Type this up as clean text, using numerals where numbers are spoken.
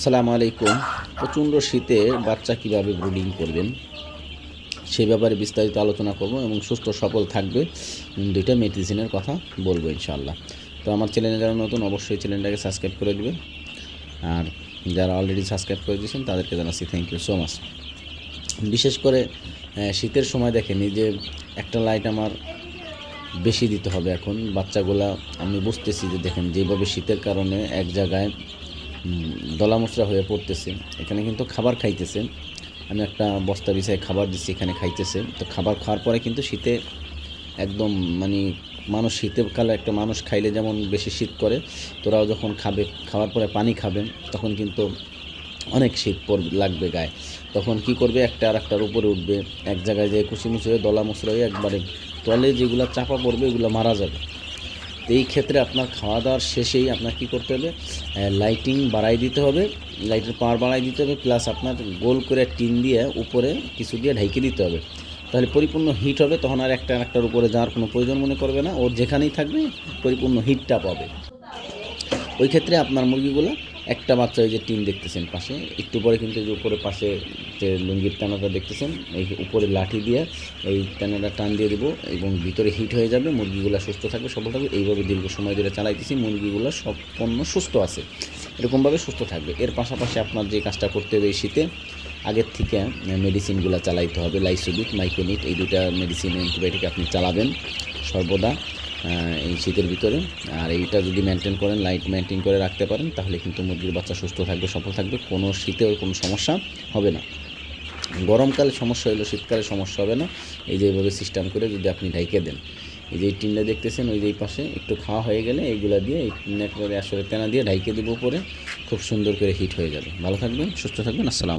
আসসালামু আলাইকুম। প্রচণ্ড শীতে বাচ্চা কীভাবে ব্রুডিং করবেন সেই ব্যাপারে বিস্তারিত আলোচনা করব এবং সুস্থ সবল থাকবে দুইটা মেডিসিনের কথা বলবো ইনশাআল্লাহ। তো আমার চ্যানেলে যারা নতুন অবশ্যই চ্যানেলটাকে সাবস্ক্রাইব করে দেবেন, আর যারা অলরেডি সাবস্ক্রাইব করে দিয়েছেন তাদেরকে জানাচ্ছি থ্যাংক ইউ সো মাচ। বিশেষ করে শীতের সময় দেখেন এই যে একটা লাইট আমার বেশি দিতে হবে। এখন বাচ্চাগুলা আমি বুঝতেছি যে দেখেন যেভাবে শীতের কারণে এক জায়গায় দলা মোচড়া হয়ে পড়তেছে, এখানে কিন্তু খাবার খাইতেছে। আমি একটা বস্তা বিছায় খাবার দিচ্ছি, এখানে খাইতেছে। তো খাবার খাওয়ার পরে কিন্তু শীতে একদম মানে মানুষ শীতকালে একটা মানুষ খাইলে যেমন বেশি শীত করে, তোরাও যখন খাবে, খাওয়ার পরে পানি খাবেন, তখন কিন্তু অনেক শীত লাগবে গায়ে। তখন কি করবে, একটা আর একটার উপরে উঠবে, এক জায়গায় যে কুচিমুচি হয়ে দলা মোচড়া হয়ে একবারে তলে যেগুলো চাপা পড়বে এগুলো মারা যাবে। এই ক্ষেত্রে আপনার খাওয়া দাওয়ার শেষেই আপনার কী করতে হবে, লাইটিং বাড়াই দিতে হবে, লাইটের পাওয়ার বাড়াই দিতে হবে, প্লাস আপনার গোল করে টিন দিয়ে উপরে কিছু দিয়ে ঢেকে দিতে হবে। তাহলে পরিপূর্ণ হিট হবে, তখন আর একটার উপরে যাওয়ার কোনো প্রয়োজন মনে করবে না, ওর যেখানেই থাকবে পরিপূর্ণ হিটটা পাবে। ওই ক্ষেত্রে আপনার মুরগিগুলো একটা বাচ্চা, ওই যে টিন দেখতেছেন পাশে, একটু পরে কিন্তু যে উপরে পাশে যে লুঙ্গির টানাটা দেখতেছেন, এই উপরে লাঠি দিয়ে এই টানাটা টান দিয়ে দেবো এবং ভিতরে হিট হয়ে যাবে, মুরগিগুলো সুস্থ থাকবে, সবল থাকবে। এইভাবে দীর্ঘ সময় ধরে চালাইতেছি, মুরগিগুলো সম্পূর্ণ সুস্থ আছে, এরকমভাবে সুস্থ থাকবে। এর পাশাপাশি আপনার যে কাজটা করতে হবে, এই শীতে আগের থেকে মেডিসিনগুলো চালাইতে হবে। লাইসোবিট, মাইক্রোনিট, এই দুটা মেডিসিন অ্যান্টিবায়োটিক আপনি চালাবেন সর্বদা এই শীতের ভিতরে। আর এইটা যদি মেনটেন করেন, লাইট মেনটেন করে রাখতে পারেন, তাহলে কিন্তু মুরগির বাচ্চা সুস্থ থাকবে, সফল থাকবে, কোনো শীতেও কোনো সমস্যা হবে না। গরমকালে সমস্যা হলো, শীতকালে সমস্যা হবে না। এই যে এইভাবে সিস্টেম করে যদি আপনি ঢাইকে দেন, এই যে এই টিনটা দেখতেছেন, ওই যে এই পাশে একটু খাওয়া হয়ে গেলে এইগুলা দিয়ে এই টিনের আসলে তেনা দিয়ে ঢাইকে দেবো উপরে, খুব সুন্দর করে হিট হয়ে যাবে। ভালো থাকবেন, সুস্থ থাকবেন। আসসালাম।